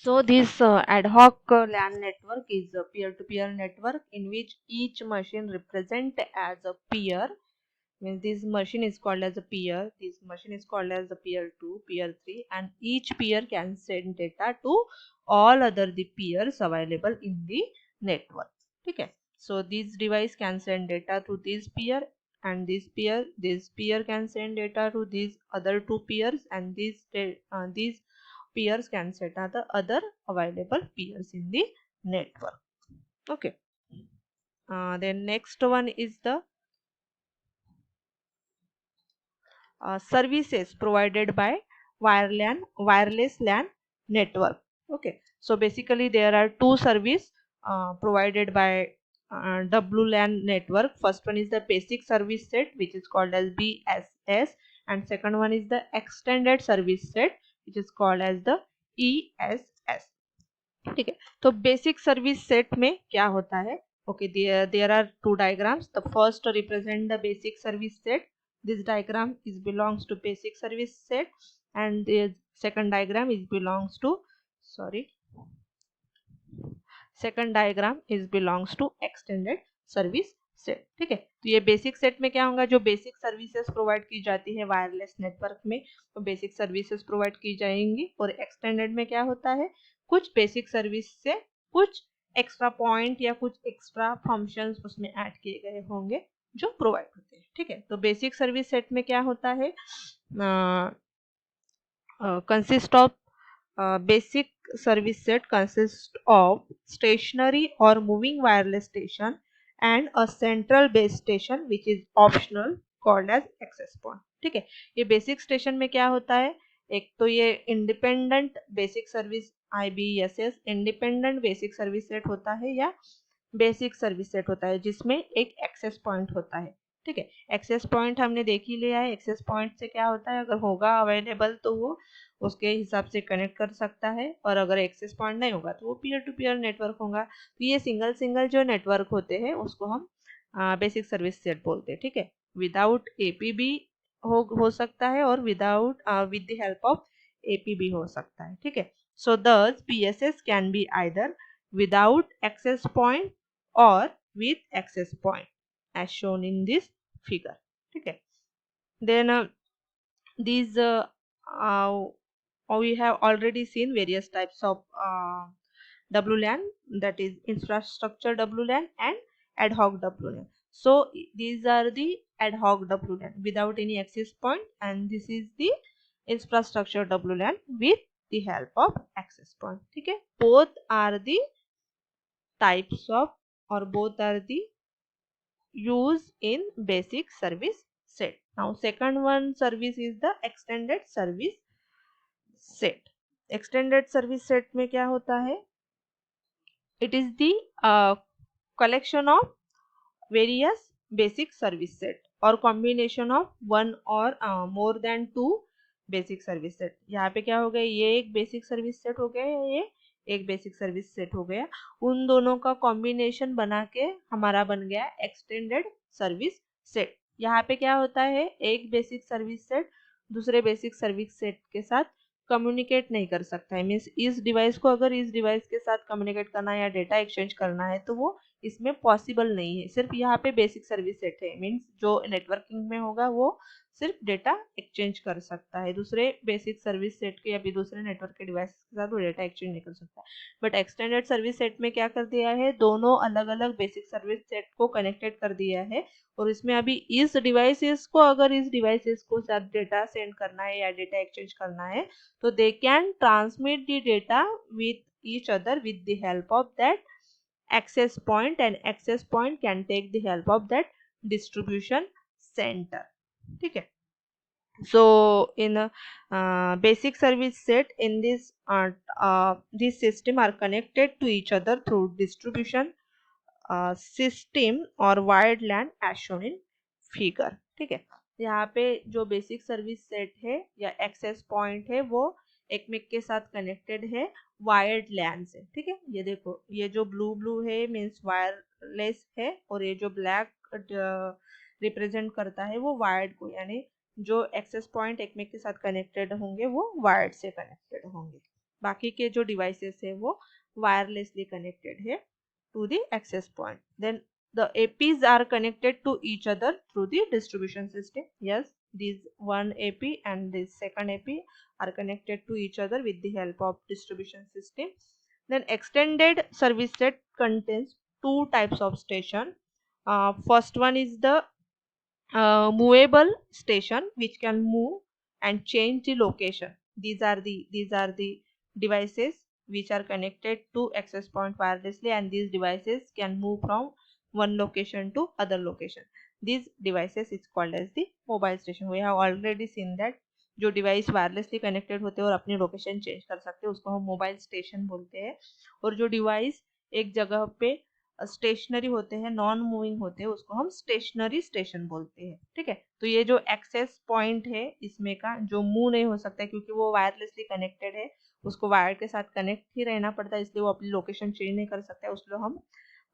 So this ad hoc LAN network is a peer-to-peer network in which each machine represent as a peer. Means this machine is called as a peer, this machine is called as a peer 2, peer 3, and each peer can send data to all other the peers available in the network. Okay, so this device can send data to this peer, and this peer can send data to these other two peers, and these peers can set the other available peers in the network. Okay, then next one is the services provided by wireless LAN network. Okay, so basically there are two service provided by WLAN network. First one is the basic service set, which is called as BSS, and second one is the extended service set, which is called as the ESS. ठीक है, तो basic service set में क्या होता है? Okay, there are two diagrams. The first represent the basic service set. This diagram is belongs to basic service set, and the second diagram is belongs to, sorry, second diagram is belongs to extended service set. ठीक है, तो ये basic set में क्या होगा? जो basic services provide की जाती है वायरलेस नेटवर्क में, तो बेसिक सर्विसेज प्रोवाइड की जाएंगी. और एक्सटेंडेड में क्या होता है? कुछ बेसिक सर्विस से कुछ एक्स्ट्रा पॉइंट या कुछ एक्स्ट्रा फंक्शंस उसमें ऐड किए गए होंगे जो प्रोवाइड होते हैं. ठीक है, तो बेसिक सर्विस सेट में क्या होता है? Consist of basic service set consists of stationary or moving wireless station and a central base station which is optional called as access point. ठीक है, ये बेसिक स्टेशन में क्या होता है? एक तो ये independent basic service IBSS independent basic service set होता है या बेसिक सर्विस सेट होता है जिसमें एक एक्सेस पॉइंट होता है. ठीक है, एक्सेस पॉइंट हमने देख ही लिया है. एक्सेस पॉइंट से क्या होता है? अगर होगा अवेलेबल तो वो उसके हिसाब से कनेक्ट कर सकता है, और अगर एक्सेस पॉइंट नहीं होगा तो वो पीयर टू पीयर नेटवर्क होगा. तो ये सिंगल जो नेटवर्क होते हैं उसको हम बेसिक सर्विस सेट बोलते हैं. ठीक है, विदाउट APB हो सकता है और without with the help of APB हो सकता है. ठीक है, so this BSS can be either without access point और with access point as shown in this figure. ठीक है, then these we have already seen various types of WLAN, that is infrastructure WLAN and ad hoc WLAN. So these are the ad hoc WLAN without any access point, and this is the infrastructure WLAN with the help of access point. ठीक है, both are the types of, or both are the use in basic service set. Now second one service is the extended service set. Extended service set में क्या होता है? It is the collection of various basic service set or combination of one or more than two basic service set. यहाँ पे क्या हो गया? ये एक basic service set हो गया, ये एक बेसिक सर्विस सेट हो गया. उन दोनों का कॉम्बिनेशन बना के हमारा बन गया एक्सटेंडेड सर्विस सेट. यहाँ पे क्या होता है? एक बेसिक सर्विस सेट दूसरे बेसिक सर्विस सेट के साथ कम्युनिकेट नहीं कर सकता है. मीन्स इस डिवाइस को अगर इस डिवाइस के साथ कम्युनिकेट करना है या डेटा एक्सचेंज करना है तो वो इसमें पॉसिबल नहीं है. सिर्फ यहाँ पे बेसिक सर्विस सेट है. मीन्स जो नेटवर्किंग में होगा वो सिर्फ डेटा एक्सचेंज कर सकता है, दूसरे बेसिक सर्विस सेट के या फिर दूसरे नेटवर्क के डिवाइस के साथ वो डेटा एक्सचेंज नहीं कर सकता. बट एक्सटेंडेड सर्विस सेट में क्या कर दिया है? दोनों अलग अलग बेसिक सर्विस सेट को कनेक्टेड कर दिया है, और इसमें अभी इस डिवाइसेस को अगर इस डिवाइसेस को साथ डेटा सेंड करना है या डेटा एक्सचेंज करना है तो they can transmit the data with each other with the help of that access point, and access point can take the help of that distribution center. ठीक है, so in a basic service set in this system are connected to each other through distribution system or wired LAN as shown in figure. ठीक है, यहाँ पे जो basic service set है या access point है वो एक मेक के साथ कनेक्टेड है वायर्ड लैन से. ठीक है, ये देखो, ये जो ब्लू है मीन्स वायरलेस है, और ये जो ब्लैक रिप्रेजेंट करता है वो वायर्ड को, यानी जो एक्सेस पॉइंट एक मेक के साथ कनेक्टेड होंगे वो वायर्ड से कनेक्टेड होंगे. बाकी के जो डिवाइसेस है वो वायरलेसली कनेक्टेड है to the access point. Then the APs are connected to each other through the distribution system. Yes, these one AP and this second AP are connected to each other with the help of distribution system. Then extended service set contains two types of station. First one is the movable station, which can move and change the location. These are the devices which are connected to access point wirelessly, and these devices can move from one location to other location. These devices is called as the mobile station. We have already seen that जो device wirelessly connected होते हैं और अपनी location change कर सकते हैं उसको हम मोबाइल स्टेशन बोलते हैं, और जो डिवाइस एक जगह पे स्टेशनरी होते हैं, नॉन मूविंग होते हैं, उसको हम स्टेशनरी स्टेशन बोलते हैं। ठीक है, तो ये जो एक्सेस पॉइंट है इसमें का जो मूव नहीं हो सकता है क्योंकि वो वायरलेसली कनेक्टेड है, उसको वायर के साथ कनेक्ट ही रहना पड़ता है, इसलिए वो अपनी लोकेशन चेंज नहीं कर सकता है, उसको हम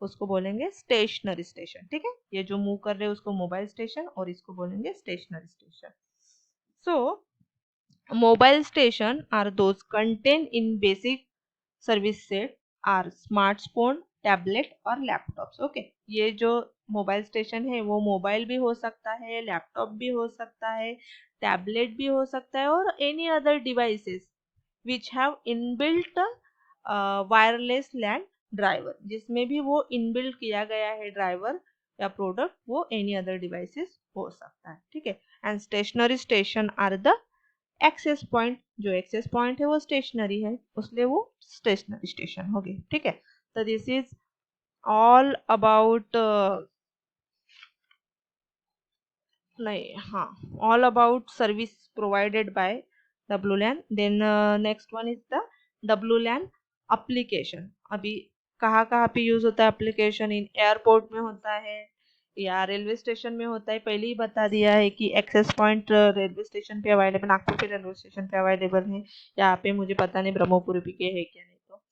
उसको बोलेंगे स्टेशनरी स्टेशन। ठीक है, ये जो मूव कर रहे हैं उसको मोबाइल स्टेशन और इसको बोलेंगे stationary station. So mobile station are those contain in basic service set are smartphone, tablet और लैपटॉप्स। ओके, ये जो मोबाइल स्टेशन है वो मोबाइल भी हो सकता है, लैपटॉप भी हो सकता है, टैबलेट भी हो सकता है, और any other devices which have inbuilt wireless LAN driver, जिसमें भी वो इनबिल्ट किया गया है ड्राइवर या प्रोडक्ट, वो एनी अदर डिवाइसेस हो सकता है। ठीक है, and stationary station are the access point, जो एक्सेस पॉइंट है वो स्टेशनरी है, उसलिए वो स्टेशनरी स्टेशन हो गई। ठीक है, तो दिस इज ऑल अबाउट नहीं, हाँ, all about service provided by WLAN। Then next one is the WLAN application. अभी कहाँ कहाँ पे यूज होता है एप्लीकेशन? इन एयरपोर्ट में होता है या रेलवे स्टेशन में होता है। पहले ही बता दिया है कि एक्सेस पॉइंट रेलवे स्टेशन पे अवेलेबल, नागपुर के रेलवे स्टेशन पे अवेलेबल है, यहाँ पे मुझे पता नहीं ब्रह्मपुर के है क्या नहीं तो।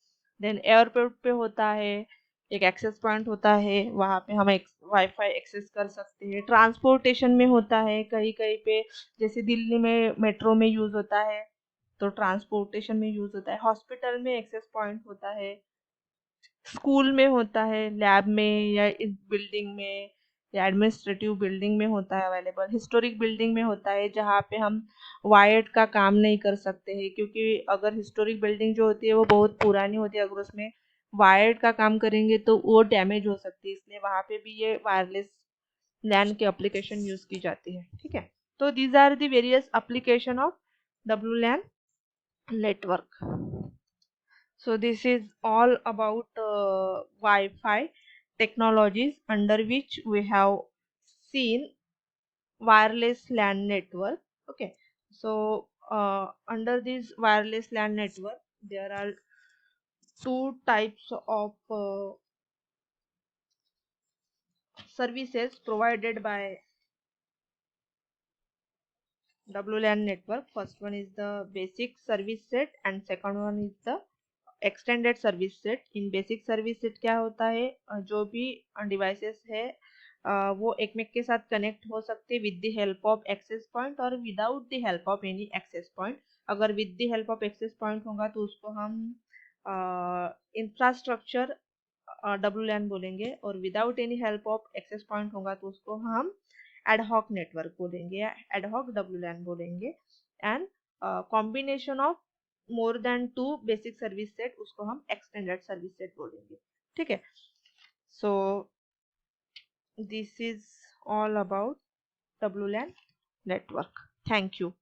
देन एयरपोर्ट पे होता है, एक एक्सेस पॉइंट होता है, वहाँ पे हम वाईफाई एक्सेस कर सकते हैं। ट्रांसपोर्टेशन में होता है, कहीं कहीं पे जैसे दिल्ली में मेट्रो में यूज होता है तो ट्रांसपोर्टेशन में यूज होता है। हॉस्पिटल में एक्सेस पॉइंट होता है, स्कूल में होता है, लैब में या इस बिल्डिंग में या एडमिनिस्ट्रेटिव बिल्डिंग में होता है अवेलेबल। हिस्टोरिक बिल्डिंग में होता है जहाँ पे हम वायर्ड का काम नहीं कर सकते हैं, क्योंकि अगर हिस्टोरिक बिल्डिंग जो होती है वो बहुत पुरानी होती है, अगर उसमें वायर्ड का काम करेंगे तो वो डैमेज हो सकती है, इसलिए वहाँ पे भी ये वायरलेस लैन की एप्लीकेशन यूज की जाती है। ठीक है, तो these are the various application of WLAN network. So this is all about Wi-Fi technologies under which we have seen wireless LAN network. Okay, so under this wireless LAN network there are two types of services provided by WLAN network. First one is the basic service set and second one is the extended service set. In basic service set क्या होता है, जो भी devices है वो एक में के साथ कनेक्ट हो सकते हैं with the help of access point और without the help of any access point. अगर with the help of access point होगा तो उसको हम इंफ्रास्ट्रक्चर WLAN बोलेंगे, और without any help of access point होगा तो उसको हम एडहॉक नेटवर्क बोलेंगे या एडहॉक WLAN बोलेंगे। And combination of more than 2 basic service set उसको हम एक्सटेंडेड सर्विस सेट बोलेंगे। ठीक है, so this is all about WLAN network. Thank you.